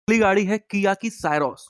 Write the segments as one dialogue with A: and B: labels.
A: अगली गाड़ी है किया की साइरोस।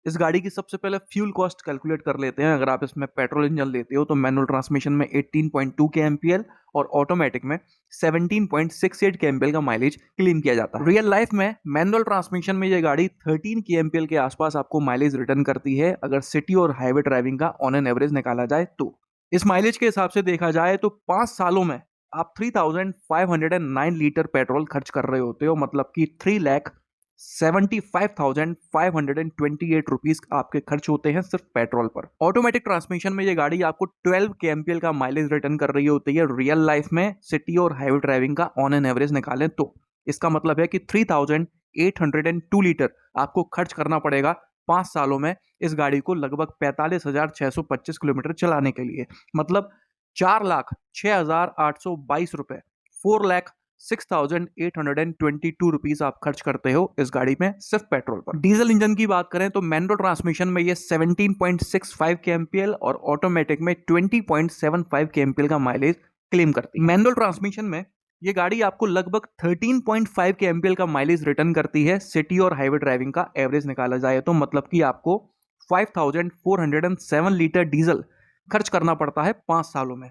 A: इस गाड़ी की सबसे पहले फ्यूल कॉस्ट कैलकुलेट कर लेते हैं। अगर आप इसमें पेट्रोल इंजन लेते हो तो मैनुअल ट्रांसमिशन में 18.2 kmpl और ऑटोमेटिक में 17.68 kmpl का माइलेज क्लेम किया जाता है। रियल लाइफ में मैनुअल ट्रांसमिशन में ये गाड़ी 13 kmpl के आसपास आपको माइलेज रिटर्न करती है अगर सिटी और हाईवे ड्राइविंग का ऑन एन एवरेज निकाला जाए तो। इस माइलेज के हिसाब से देखा जाए तो 5 सालों में आप 3509 लीटर पेट्रोल खर्च कर रहे होते हो, मतलब कि 3,75,528 रुपीज आपके खर्च होते हैं सिर्फ पेट्रोल पर। ऑटोमेटिक ट्रांसमिशन में ये गाड़ी आपको 12 kmpl का माइलेज रिटर्न कर रही होती है रियल लाइफ में सिटी और हाईवे ड्राइविंग का ऑन एन एवरेज निकालें तो। इसका मतलब है कि 3,802 लीटर आपको खर्च करना पड़ेगा 5 सालों में इस गाड़ी को लगभग 45,625 किलोमीटर चलाने के लिए, मतलब 4,06,822 रुपए, 4,06,822 रुपीज आप खर्च करते हो इस गाड़ी में सिर्फ पेट्रोल पर। डीजल इंजन की बात करें तो मैनुअल ट्रांसमिशन में ये 17.65 kmpl और ऑटोमेटिक में 20.75 kmpl का माइलेज क्लेम करती है। मैनुअल ट्रांसमिशन में ये गाड़ी आपको लगभग 13.5 kmpl का माइलेज रिटर्न करती है सिटी और हाईवे ड्राइविंग का एवरेज निकाला जाए तो, मतलब कि आपको 5,407 लीटर डीजल खर्च करना पड़ता है 5 सालों में,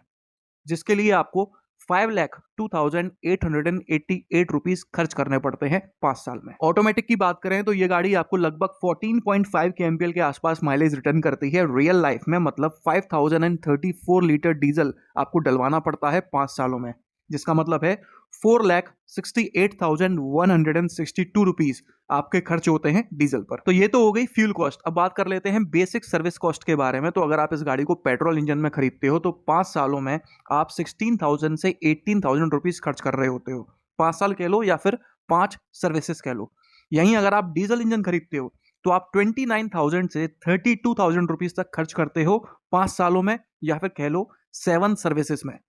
A: जिसके लिए आपको 5,02,888 रुपीज खर्च करने पड़ते हैं 5 साल में। ऑटोमेटिक की बात करें तो ये गाड़ी आपको लगभग 14.5 kmpl के आसपास माइलेज रिटर्न करती है रियल लाइफ में, मतलब 5,034 लीटर डीजल आपको डलवाना पड़ता है 5 सालों में, जिसका मतलब है 4,68,162 रुपीज आपके खर्च होते हैं डीजल पर। तो ये तो हो गई फ्यूल कॉस्ट। अब बात कर लेते हैं बेसिक सर्विस कॉस्ट के बारे में। तो अगर आप इस गाड़ी को पेट्रोल इंजन में खरीदते हो तो 5 सालों में आप 16,000 से 18,000 रुपीज खर्च कर रहे होते हो, 5 साल कह लो या फिर 5 सर्विसेज कह लो। यहीं अगर आप डीजल इंजन खरीदते हो तो आप 29,000 से 32,000 रुपीज तक खर्च करते हो 5 सालों में, या फिर कह लो 7 सर्विसेज में।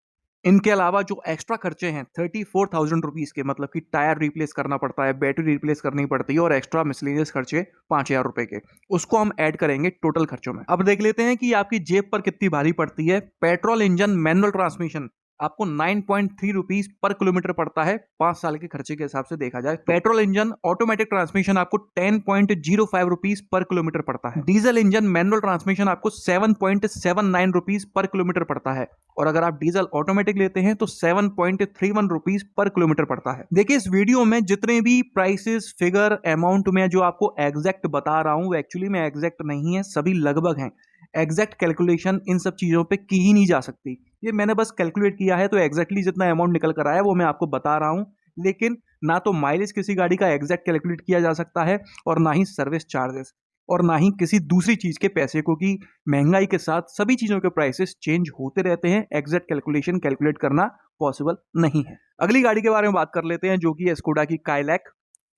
A: इनके अलावा जो एक्स्ट्रा खर्चे हैं 34,000 रुपीज के, मतलब कि टायर रिप्लेस करना पड़ता है, बैटरी रिप्लेस करनी पड़ती है और एक्स्ट्रा मिसलेनियस खर्चे 5,000 रुपए के, उसको हम ऐड करेंगे टोटल खर्चों में। अब देख लेते हैं कि आपकी जेब पर कितनी भारी पड़ती है। पेट्रोल इंजन मैनुअल ट्रांसमिशन आपको 9.3 रुपीज पर किलोमीटर पड़ता है 5 साल के खर्चे के हिसाब से देखा जाए। पेट्रोल इंजन ऑटोमेटिक ट्रांसमिशन आपको 10.05 रुपीज पर किलोमीटर पड़ता है। डीजल इंजन मैनुअल ट्रांसमिशन आपको 7.79 रुपीज पर किलोमीटर पड़ता है, और अगर आप डीजल ऑटोमेटिक लेते हैं तो 7.31 रुपीज पर किलोमीटर पड़ता है। देखिए इस वीडियो में जितने भी प्राइसेस, फिगर, अमाउंट में जो आपको एग्जैक्ट बता रहा हूं वो एक्चुअली में एग्जैक्ट नहीं है, सभी लगभग हैं। एग्जैक्ट कैलकुलेशन इन सब चीजों पे की ही नहीं जा सकती। ये मैंने बस कैलकुलेट किया है तो एग्जैक्टली जितना अमाउंट निकल कर आया वो मैं आपको बता रहा हूं, लेकिन ना तो माइलेज किसी गाड़ी का एग्जैक्ट कैलकुलेट किया जा सकता है और ना ही सर्विस चार्जेस और ना ही किसी दूसरी चीज के पैसे, क्योंकि महंगाई के साथ सभी चीजों के प्राइसेस चेंज होते रहते हैं। एग्जैक्ट कैलकुलेशन कैलकुलेट करना पॉसिबल नहीं है। अगली गाड़ी के बारे में बात कर लेते हैं जो कि है स्कोडा की काइलैक।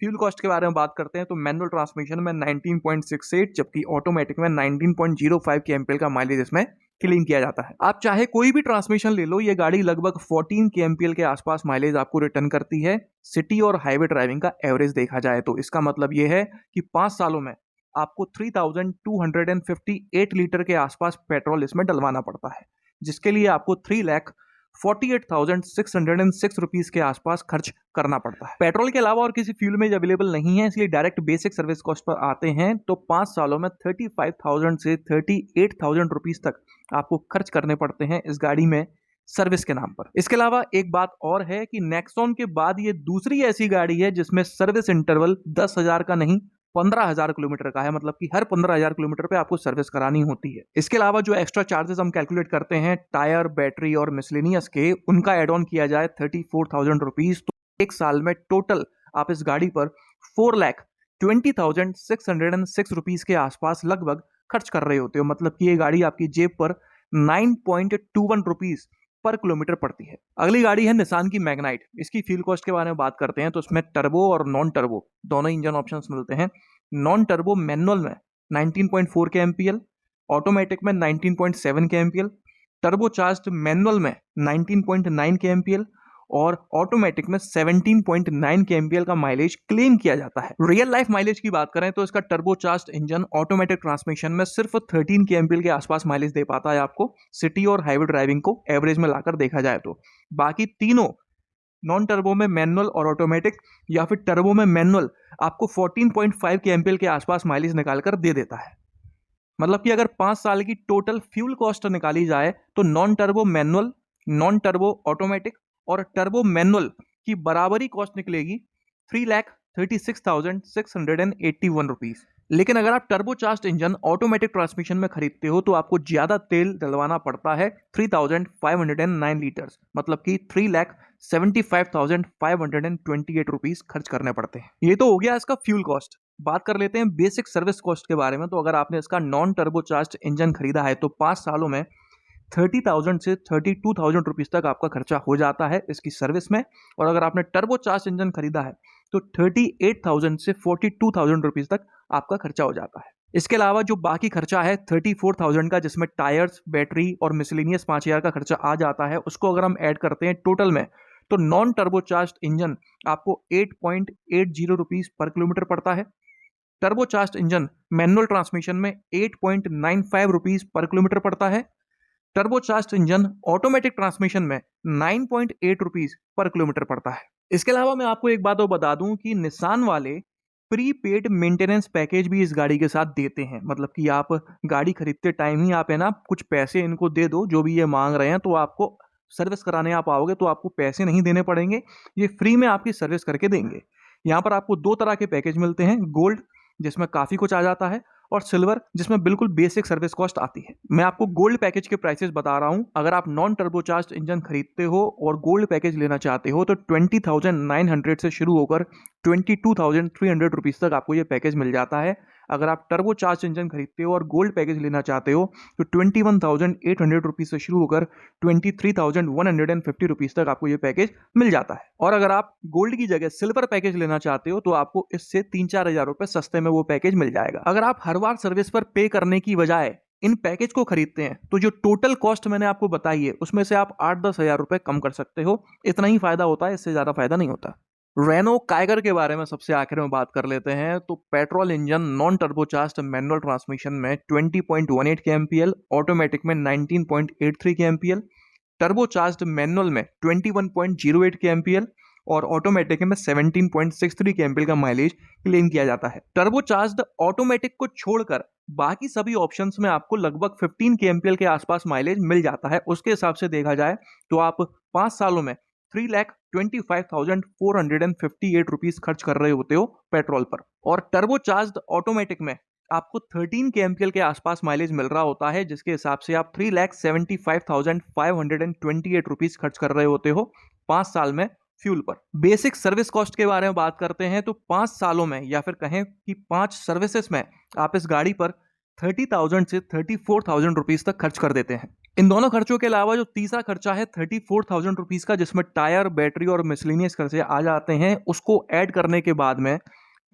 A: फ्यूल कॉस्ट के बारे में बात करते हैं तो मैनुअल ट्रांसमिशन में 19.68 जबकि ऑटोमेटिक में 19.05 kmpl का माइलेज इसमें क्लेम किया जाता है। आप चाहे कोई भी ट्रांसमिशन ले लो, ये गाड़ी लगभग 14 kmpl के आसपास माइलेज आपको रिटर्न करती है सिटी और हाईवे ड्राइविंग का एवरेज देखा जाए तो। इसका मतलब ये है कि 5 सालों में आपको 3,258 लीटर के आसपास पेट्रोल इसमें डलवाना पड़ता है, जिसके लिए आपको 3,48,606 रुपीज के आसपास खर्च करना पड़ता है। पेट्रोल के अलावा और किसी फ्यूल में अवेलेबल नहीं है, इसलिए direct basic service cost per आते हैं तो 5 सालों में 35,000 से 38,000 रुपीज तक आपको खर्च करने पड़ते हैं इस गाड़ी में सर्विस के नाम पर। इसके अलावा एक बात और है कि नेक्सॉन के बाद ये दूसरी ऐसी गाड़ी है जिसमें सर्विस इंटरवल 10,000 का नहीं 15,000 किलोमीटर का है, मतलब कि हर 15,000 किलोमीटर पे आपको सर्विस करानी होती है। इसके अलावा जो एक्स्ट्रा चार्जेस हम कैलकुलेट करते हैं टायर, बैटरी और मिसलेनियस के, उनका एड ऑन किया जाए 34,000 रुपीज, तो एक साल में टोटल आप इस गाड़ी पर 4,20,606 रुपीज के आसपास लगभग खर्च कर रहे होते हो, मतलब कि ये गाड़ी आपकी जेब पर 9.21 रुपीज पर किलोमीटर पड़ती है। अगली गाड़ी है निसान की मैग्नाइट। इसकी फ्यूल कॉस्ट के बारे में बात करते हैं तो इसमें टर्बो और नॉन टर्बो दोनों इंजन ऑप्शंस मिलते हैं। नॉन टर्बो मैनुअल में 19.4 kmpl, ऑटोमेटिक में 19.7 kmpl, टर्बो चार्ज्ड मैनुअल में 19.9 kmpl और ऑटोमेटिक में 17.9 kmpl का माइलेज क्लेम किया जाता है। रियल लाइफ माइलेज की बात करें तो इसका turbo charged engine automatic transmission में सिर्फ 13 kmpl के आसपास माइलेज दे पाता है आपको सिटी और हाईवे ड्राइविंग को एवरेज में लाकर देखा जाए तो। बाकी तीनों नॉन टर्बो में मैनुअल और ऑटोमेटिक, या फिर टर्बो में मैनुअल आपको 14.5 kmpl के आसपास माइलेज निकाल कर दे देता है। मतलब कि अगर 5 साल की टोटल फ्यूल कॉस्ट निकाली जाए तो non turbo manual, non turbo automatic और टर्बो मैनुअल की बराबरी कॉस्ट निकलेगी 3,36,681 रुपीज। लेकिन अगर आप turbo charge engine automatic transmission में खरीदते हो तो आपको ज्यादा तेल डलवाना पड़ता है 3,509 लीटर्स, मतलब कि 3,75,528 रुपीज खर्च करने पड़ते हैं। ये तो हो गया इसका फ्यूल कॉस्ट। बात कर लेते हैं बेसिक सर्विस कॉस्ट के बारे में। तो अगर आपने इसका नॉन टर्बो चार्ज इंजन खरीदा है तो 5 सालों में 30,000 से 32,000 रुपीज तक आपका खर्चा हो जाता है इसकी सर्विस में। और अगर आपने टर्बो चार्ज इंजन खरीदा है तो 38,000 से 42,000 रुपीज तक आपका खर्चा हो जाता है। इसके अलावा जो बाकी खर्चा है 34,000 का, जिसमें टायर्स, बैटरी और मिसलेनियस 5,000 का खर्चा आ जाता है, उसको अगर हम ऐड करते हैं टोटल में तो नॉन टर्बो चार्ज इंजन आपको 8.80 रुपीज पर किलोमीटर पड़ता है। Turbo charge engine manual transmission में 8.95 रुपीज पर किलोमीटर पड़ता है। Turbo charge engine automatic transmission में 9.8 रुपीज पर किलोमीटर पड़ता है। इसके अलावा मैं आपको एक बात और बता दूं कि निसान वाले प्रीपेड मेंटेनेंस पैकेज भी इस गाड़ी के साथ देते हैं। मतलब कि आप गाड़ी खरीदते टाइम ही आप है ना कुछ पैसे इनको दे दो, जो भी ये मांग रहे हैं, तो आपको सर्विस कराने आप आओगे तो आपको पैसे नहीं देने पड़ेंगे, ये फ्री में आपकी सर्विस करके देंगे। यहाँ पर आपको 2 तरह के पैकेज मिलते हैं, गोल्ड जिसमें काफी कुछ आ जाता है और सिल्वर जिसमें बिल्कुल बेसिक सर्विस कॉस्ट आती है। मैं आपको गोल्ड पैकेज के प्राइसेस बता रहा हूं। अगर आप नॉन टर्बोचार्ज इंजन खरीदते हो और गोल्ड पैकेज लेना चाहते हो तो 20,900 से शुरू होकर 22,300 रुपीज तक आपको ये पैकेज मिल जाता है। अगर आप टर्बोचार्ज इंजन खरीदते हो और गोल्ड पैकेज लेना चाहते हो तो 21,800 रुपीज से शुरू होकर 23,150 रुपीज तक आपको ये पैकेज मिल जाता है। और अगर आप गोल्ड की जगह सिल्वर पैकेज लेना चाहते हो तो आपको इससे 3-4 हजार रुपए सस्ते में वो पैकेज मिल जाएगा। अगर आप हर बार सर्विस पर पे करने की बजाय इन पैकेज को खरीदते हैं तो जो टोटल कॉस्ट मैंने आपको बताई है उसमें से आप 8-10 हजार रुपए कम कर सकते हो। इतना ही फायदा होता है, इससे ज्यादा फायदा नहीं होता। रेनो काइगर के बारे में सबसे आखिर में बात कर लेते हैं। तो petrol engine non turbocharged manual transmission में 20.18 kmpl, ऑटोमेटिक में 19.83 kmpl, टर्बोचार्ज्ड मैनुअल में 21.08 kmpl और ऑटोमेटिक में 17.63 kmpl का माइलेज क्लेम किया जाता है। टर्बोचार्ज्ड ऑटोमेटिक को छोड़कर बाकी सभी ऑप्शंस में आपको लगभग 15 kmpl के आसपास माइलेज मिल जाता है। उसके हिसाब से देखा जाए तो आप 5 सालों में 3,25,458 रुपीज खर्च कर रहे होते हो पेट्रोल पर। और टर्बोचार्ज्ड ऑटोमेटिक में आपको 13 kmpl के आसपास माइलेज मिल रहा होता है, जिसके हिसाब से आप 3,75,528 रुपीज खर्च कर रहे होते हो 5 साल में फ्यूल पर। बेसिक सर्विस कॉस्ट के बारे में बात करते हैं तो 5 सालों में या फिर कहें कि 5 सर्विसेज में आप इस गाड़ी पर 30,000 से 34,000 रुपीज तक खर्च कर देते हैं। इन दोनों खर्चों के अलावा जो तीसरा खर्चा है 34,000 रुपीज का, जिसमें टायर, बैटरी और मिसलेनियस खर्चे आ जाते हैं, उसको ऐड करने के बाद में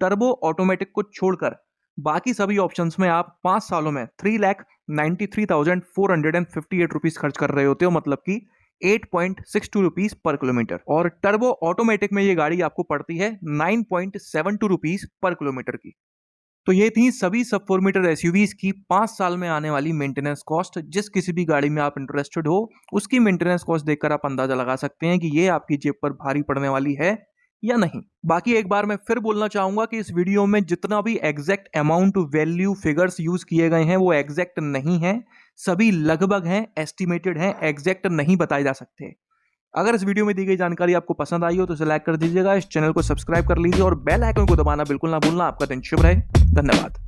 A: टर्बो ऑटोमेटिक को छोड़कर बाकी सभी ऑप्शंस में आप 5 सालों में 3,93,458 रुपीज खर्च कर रहे होते हो, मतलब कि 8.62 रुपीज पर किलोमीटर। और टर्बो ऑटोमेटिक में ये गाड़ी आपको पड़ती है 9.72 रुपीज पर किलोमीटर की। तो ये थी सभी सब 4 मीटर एसयूवीज की 5 साल में आने वाली मेंटेनेंस कॉस्ट। जिस किसी भी गाड़ी में आप इंटरेस्टेड हो उसकी मेंटेनेंस कॉस्ट देखकर आप अंदाजा लगा सकते हैं कि ये आपकी जेब पर भारी पड़ने वाली है या नहीं। बाकी एक बार मैं फिर बोलना चाहूंगा कि इस वीडियो में जितना भी exact amount, value, figures use किए गए हैं वो एग्जैक्ट नहीं है, सभी लगभग हैं, एस्टिमेटेड हैं, एग्जैक्ट नहीं बताए जा सकते। अगर इस वीडियो में दी गई जानकारी आपको पसंद आई हो तो इसे लाइक कर दीजिएगा, इस चैनल को सब्सक्राइब कर लीजिए और बेल आइकन को दबाना बिल्कुल ना भूलना। आपका दिन शुभ रहे। धन्यवाद।